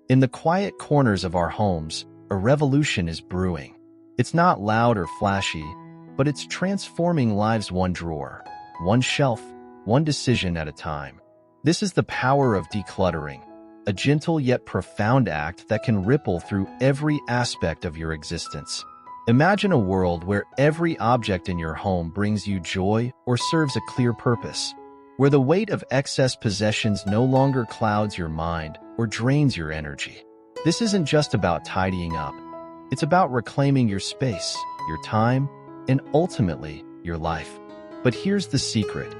In the quiet corners of our homes, a revolution is brewing. It's not loud or flashy, but it's transforming lives one drawer, one shelf, one decision at a time. This is the power of decluttering, a gentle yet profound act that can ripple through every aspect of your existence. Imagine a world where every object in your home brings you joy or serves a clear purpose, where the weight of excess possessions no longer clouds your mind or drains your energy. This isn't just about tidying up. It's about reclaiming your space, your time, and ultimately, your life. But here's the secret.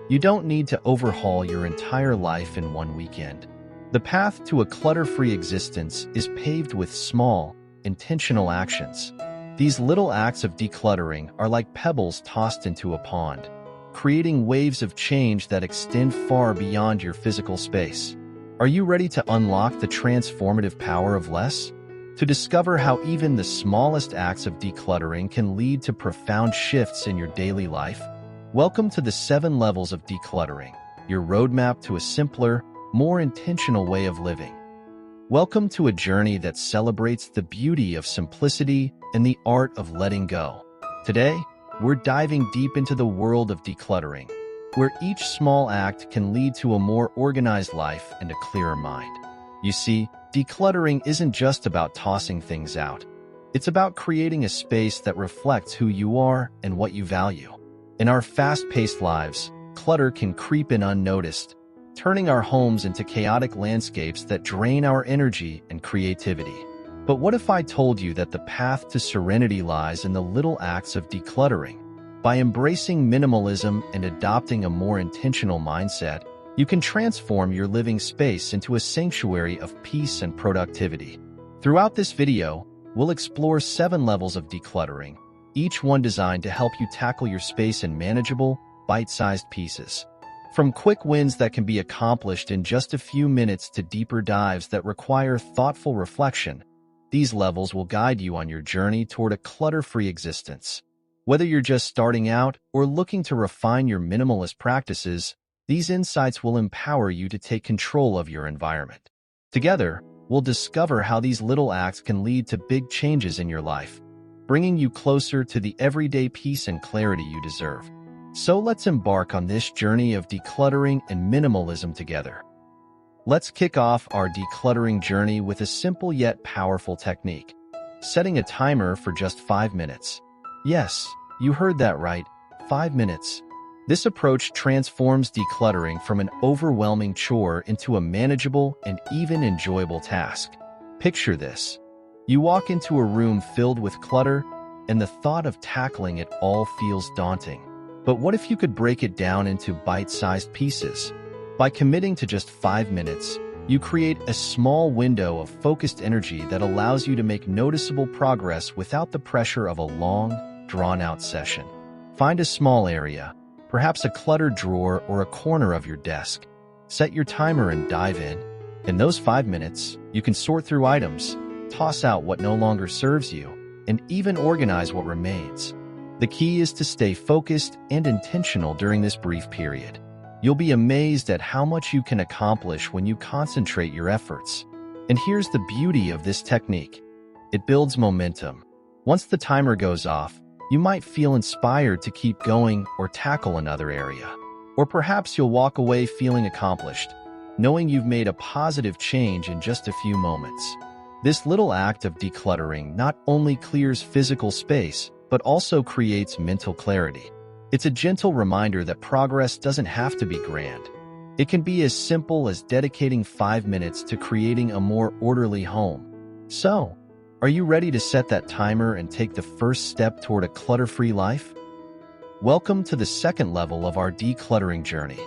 You don't need to overhaul your entire life in one weekend. The path to a clutter-free existence is paved with small, intentional actions. These little acts of decluttering are like pebbles tossed into a pond, creating waves of change that extend far beyond your physical space. Are you ready to unlock the transformative power of less? To discover how even the smallest acts of decluttering can lead to profound shifts in your daily life? Welcome to the 7 levels of decluttering, your roadmap to a simpler, more intentional way of living. Welcome to a journey that celebrates the beauty of simplicity and the art of letting go. Today, we're diving deep into the world of decluttering, where each small act can lead to a more organized life and a clearer mind. You see, decluttering isn't just about tossing things out. It's about creating a space that reflects who you are and what you value. In our fast-paced lives, clutter can creep in unnoticed, turning our homes into chaotic landscapes that drain our energy and creativity. But what if I told you that the path to serenity lies in the little acts of decluttering? By embracing minimalism and adopting a more intentional mindset, you can transform your living space into a sanctuary of peace and productivity. Throughout this video, we'll explore 7 levels of decluttering, each one designed to help you tackle your space in manageable, bite-sized pieces. From quick wins that can be accomplished in just a few minutes to deeper dives that require thoughtful reflection, these levels will guide you on your journey toward a clutter-free existence. Whether you're just starting out or looking to refine your minimalist practices, these insights will empower you to take control of your environment. Together, we'll discover how these little acts can lead to big changes in your life, bringing you closer to the everyday peace and clarity you deserve. So let's embark on this journey of decluttering and minimalism together. Let's kick off our decluttering journey with a simple yet powerful technique: setting a timer for just 5 minutes. Yes, you heard that right, 5 minutes. This approach transforms decluttering from an overwhelming chore into a manageable and even enjoyable task. Picture this. You walk into a room filled with clutter, and the thought of tackling it all feels daunting. But what if you could break it down into bite-sized pieces? By committing to just 5 minutes, you create a small window of focused energy that allows you to make noticeable progress without the pressure of a long, drawn-out session. Find a small area, perhaps a cluttered drawer or a corner of your desk. Set your timer and dive in. In those 5 minutes, you can sort through items, toss out what no longer serves you, and even organize what remains. The key is to stay focused and intentional during this brief period. You'll be amazed at how much you can accomplish when you concentrate your efforts. And here's the beauty of this technique. It builds momentum. Once the timer goes off, you might feel inspired to keep going or tackle another area. Or perhaps you'll walk away feeling accomplished, knowing you've made a positive change in just a few moments. This little act of decluttering not only clears physical space, but also creates mental clarity. It's a gentle reminder that progress doesn't have to be grand. It can be as simple as dedicating 5 minutes to creating a more orderly home. So, are you ready to set that timer and take the first step toward a clutter-free life? Welcome to the 2nd level of our decluttering journey,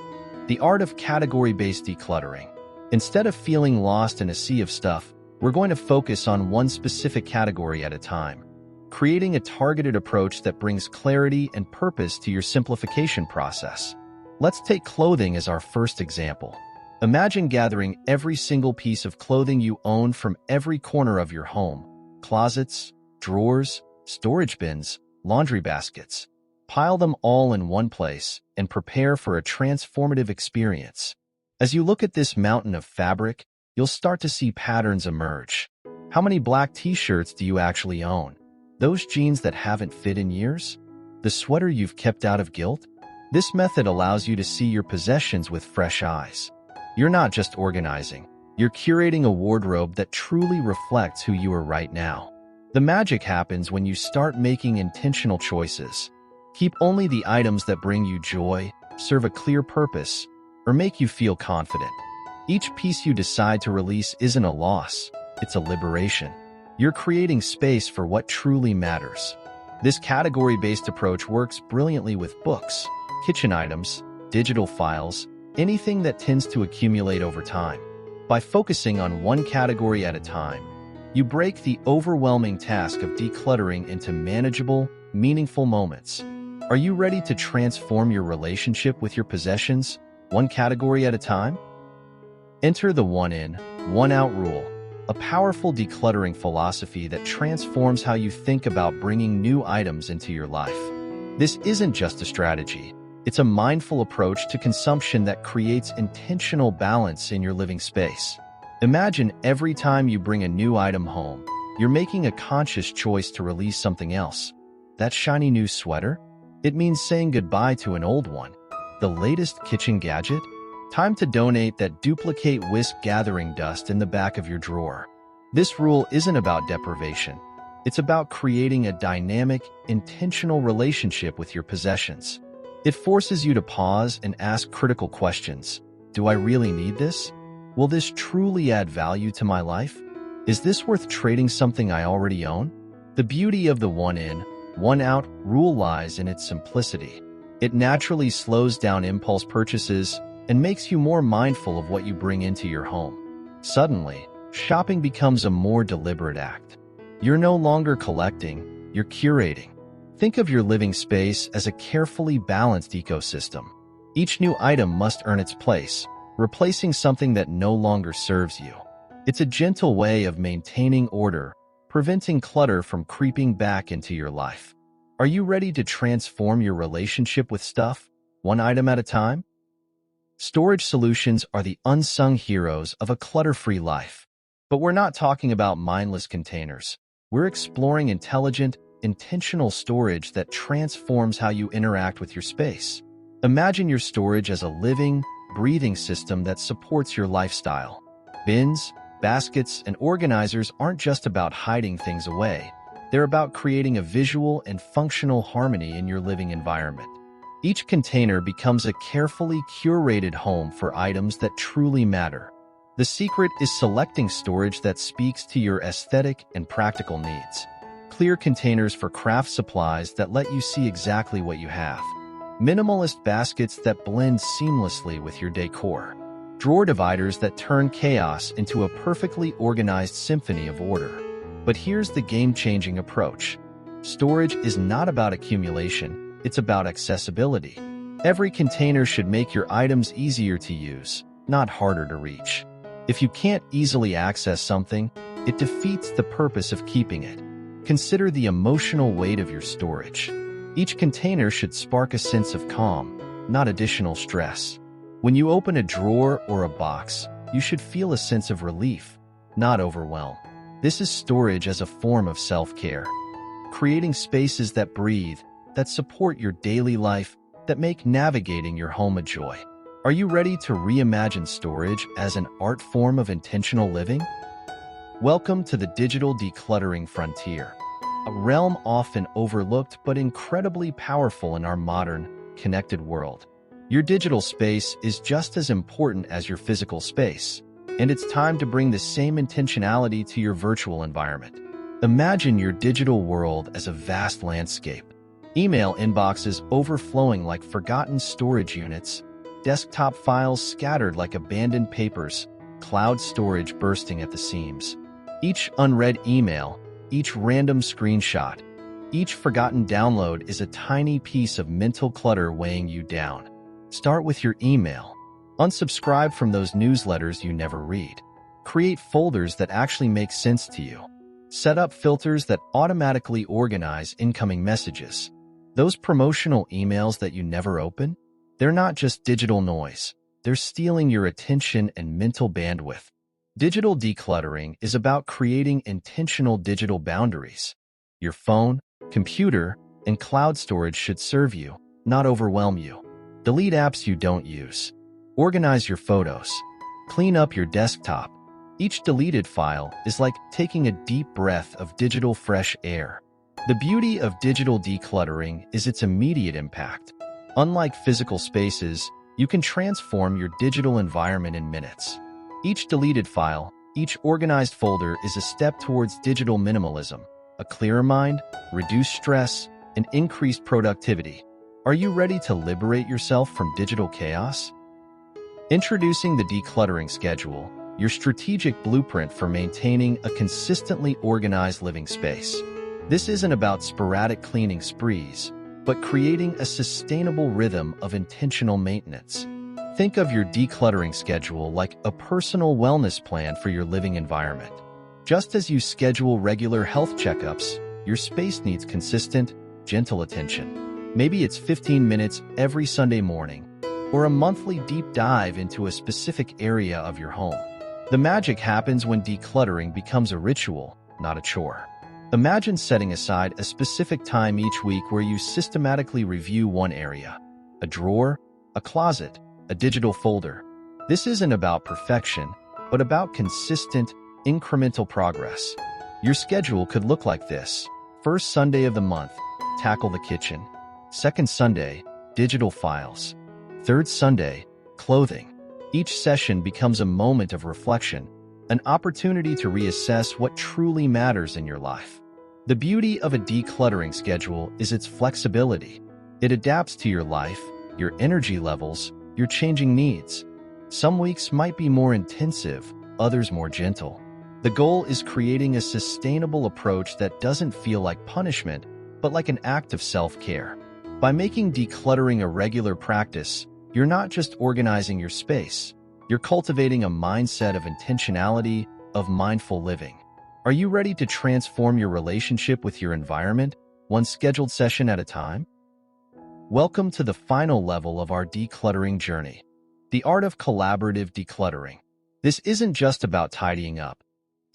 the art of category-based decluttering. Instead of feeling lost in a sea of stuff, we're going to focus on one specific category at a time, creating a targeted approach that brings clarity and purpose to your simplification process. Let's take clothing as our first example. Imagine gathering every single piece of clothing you own from every corner of your home: closets, drawers, storage bins, laundry baskets. Pile them all in one place and prepare for a transformative experience. As you look at this mountain of fabric, you'll start to see patterns emerge. How many black t-shirts do you actually own? Those jeans that haven't fit in years? The sweater you've kept out of guilt? This method allows you to see your possessions with fresh eyes. You're not just organizing. You're curating a wardrobe that truly reflects who you are right now. The magic happens when you start making intentional choices. Keep only the items that bring you joy, serve a clear purpose, or make you feel confident. Each piece you decide to release isn't a loss, it's a liberation. You're creating space for what truly matters. This category-based approach works brilliantly with books, kitchen items, digital files, anything that tends to accumulate over time. By focusing on one category at a time, you break the overwhelming task of decluttering into manageable, meaningful moments. Are you ready to transform your relationship with your possessions, one category at a time? Enter the one in, one out rule, a powerful decluttering philosophy that transforms how you think about bringing new items into your life. This isn't just a strategy. It's a mindful approach to consumption that creates intentional balance in your living space. Imagine every time you bring a new item home, you're making a conscious choice to release something else. That shiny new sweater? It means saying goodbye to an old one. The latest kitchen gadget? Time to donate that duplicate whisk gathering dust in the back of your drawer. This rule isn't about deprivation. It's about creating a dynamic, intentional relationship with your possessions. It forces you to pause and ask critical questions. Do I really need this? Will this truly add value to my life? Is this worth trading something I already own? The beauty of the one in, one out rule lies in its simplicity. It naturally slows down impulse purchases and makes you more mindful of what you bring into your home. Suddenly, shopping becomes a more deliberate act. You're no longer collecting, you're curating. Think of your living space as a carefully balanced ecosystem. Each new item must earn its place, replacing something that no longer serves you. It's a gentle way of maintaining order, preventing clutter from creeping back into your life. Are you ready to transform your relationship with stuff, one item at a time? Storage solutions are the unsung heroes of a clutter-free life. But we're not talking about mindless containers. We're exploring intelligent, intentional storage that transforms how you interact with your space. Imagine your storage as a living, breathing system that supports your lifestyle. Bins, baskets, and organizers aren't just about hiding things away. They're about creating a visual and functional harmony in your living environment. Each container becomes a carefully curated home for items that truly matter. The secret is selecting storage that speaks to your aesthetic and practical needs. Clear containers for craft supplies that let you see exactly what you have. Minimalist baskets that blend seamlessly with your decor. Drawer dividers that turn chaos into a perfectly organized symphony of order. But here's the game-changing approach. Storage is not about accumulation. It's about accessibility. Every container should make your items easier to use, not harder to reach. If you can't easily access something, it defeats the purpose of keeping it. Consider the emotional weight of your storage. Each container should spark a sense of calm, not additional stress. When you open a drawer or a box, you should feel a sense of relief, not overwhelm. This is storage as a form of self-care. Creating spaces that breathe, that support your daily life, that make navigating your home a joy. Are you ready to reimagine storage as an art form of intentional living? Welcome to the digital decluttering frontier, a realm often overlooked but incredibly powerful in our modern, connected world. Your digital space is just as important as your physical space, and it's time to bring the same intentionality to your virtual environment. Imagine your digital world as a vast landscape. Email inboxes overflowing like forgotten storage units, desktop files scattered like abandoned papers, cloud storage bursting at the seams. Each unread email, each random screenshot, each forgotten download is a tiny piece of mental clutter weighing you down. Start with your email. Unsubscribe from those newsletters you never read. Create folders that actually make sense to you. Set up filters that automatically organize incoming messages. Those promotional emails that you never open? They're not just digital noise. They're stealing your attention and mental bandwidth. Digital decluttering is about creating intentional digital boundaries. Your phone, computer, and cloud storage should serve you, not overwhelm you. Delete apps you don't use. Organize your photos. Clean up your desktop. Each deleted file is like taking a deep breath of digital fresh air. The beauty of digital decluttering is its immediate impact. Unlike physical spaces, you can transform your digital environment in minutes. Each deleted file, each organized folder is a step towards digital minimalism, a clearer mind, reduced stress, and increased productivity. Are you ready to liberate yourself from digital chaos? Introducing the Decluttering Schedule, your strategic blueprint for maintaining a consistently organized living space. This isn't about sporadic cleaning sprees, but creating a sustainable rhythm of intentional maintenance. Think of your decluttering schedule like a personal wellness plan for your living environment. Just as you schedule regular health checkups, your space needs consistent, gentle attention. Maybe it's 15 minutes every Sunday morning, or a monthly deep dive into a specific area of your home. The magic happens when decluttering becomes a ritual, not a chore. Imagine setting aside a specific time each week where you systematically review one area: a drawer, a closet, a digital folder. This isn't about perfection, but about consistent, incremental progress. Your schedule could look like this. First Sunday of the month, tackle the kitchen. Second Sunday, digital files. Third Sunday, clothing. Each session becomes a moment of reflection, an opportunity to reassess what truly matters in your life. The beauty of a decluttering schedule is its flexibility. It adapts to your life, your energy levels, your changing needs. Some weeks might be more intensive, others more gentle. The goal is creating a sustainable approach that doesn't feel like punishment, but like an act of self-care. By making decluttering a regular practice, you're not just organizing your space, you're cultivating a mindset of intentionality, of mindful living. Are you ready to transform your relationship with your environment, one scheduled session at a time? Welcome to the final level of our decluttering journey, the art of collaborative decluttering. This isn't just about tidying up.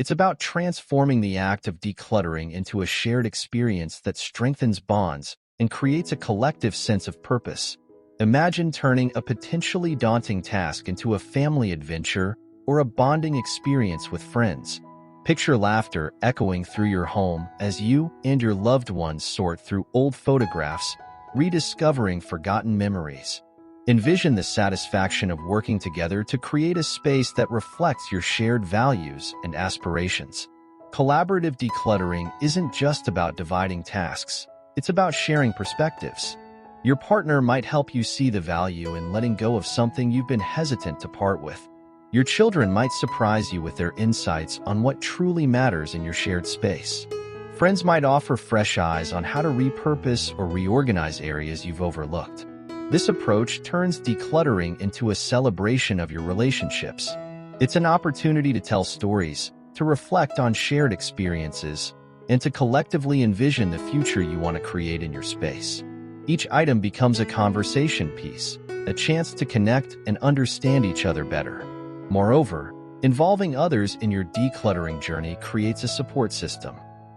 It's about transforming the act of decluttering into a shared experience that strengthens bonds and creates a collective sense of purpose. Imagine turning a potentially daunting task into a family adventure or a bonding experience with friends. Picture laughter echoing through your home as you and your loved ones sort through old photographs, rediscovering forgotten memories. Envision the satisfaction of working together to create a space that reflects your shared values and aspirations. Collaborative decluttering isn't just about dividing tasks, it's about sharing perspectives. Your partner might help you see the value in letting go of something you've been hesitant to part with. Your children might surprise you with their insights on what truly matters in your shared space. Friends might offer fresh eyes on how to repurpose or reorganize areas you've overlooked. This approach turns decluttering into a celebration of your relationships. It's an opportunity to tell stories, to reflect on shared experiences, and to collectively envision the future you want to create in your space. Each item becomes a conversation piece, a chance to connect and understand each other better. Moreover, involving others in your decluttering journey creates a support system.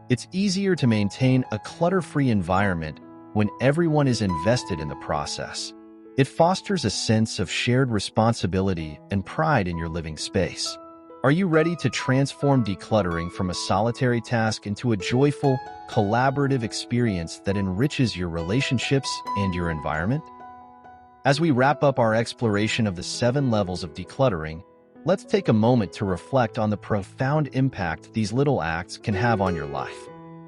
It's easier to maintain a clutter-free environment when everyone is invested in the process. It fosters a sense of shared responsibility and pride in your living space. Are you ready to transform decluttering from a solitary task into a joyful, collaborative experience that enriches your relationships and your environment? As we wrap up our exploration of the 7 levels of decluttering, let's take a moment to reflect on the profound impact these little acts can have on your life.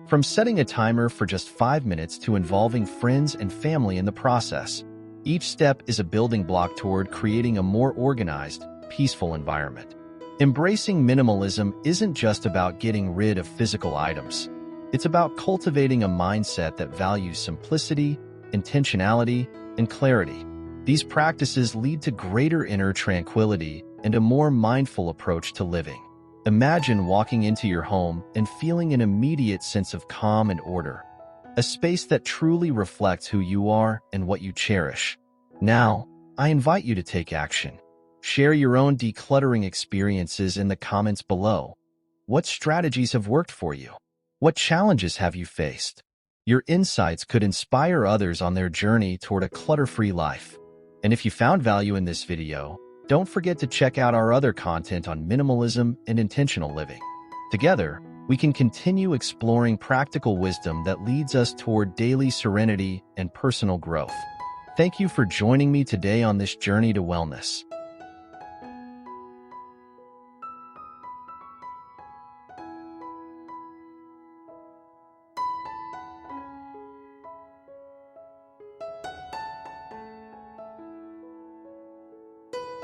From setting a timer for just 5 minutes to involving friends and family in the process, each step is a building block toward creating a more organized, peaceful environment. Embracing minimalism isn't just about getting rid of physical items. It's about cultivating a mindset that values simplicity, intentionality, and clarity. These practices lead to greater inner tranquility and a more mindful approach to living. Imagine walking into your home and feeling an immediate sense of calm and order, a space that truly reflects who you are and what you cherish. Now, I invite you to take action. Share your own decluttering experiences in the comments below. What strategies have worked for you? What challenges have you faced? Your insights could inspire others on their journey toward a clutter-free life. And if you found value in this video, don't forget to check out our other content on minimalism and intentional living. Together, we can continue exploring practical wisdom that leads us toward daily serenity and personal growth. Thank you for joining me today on this journey to wellness.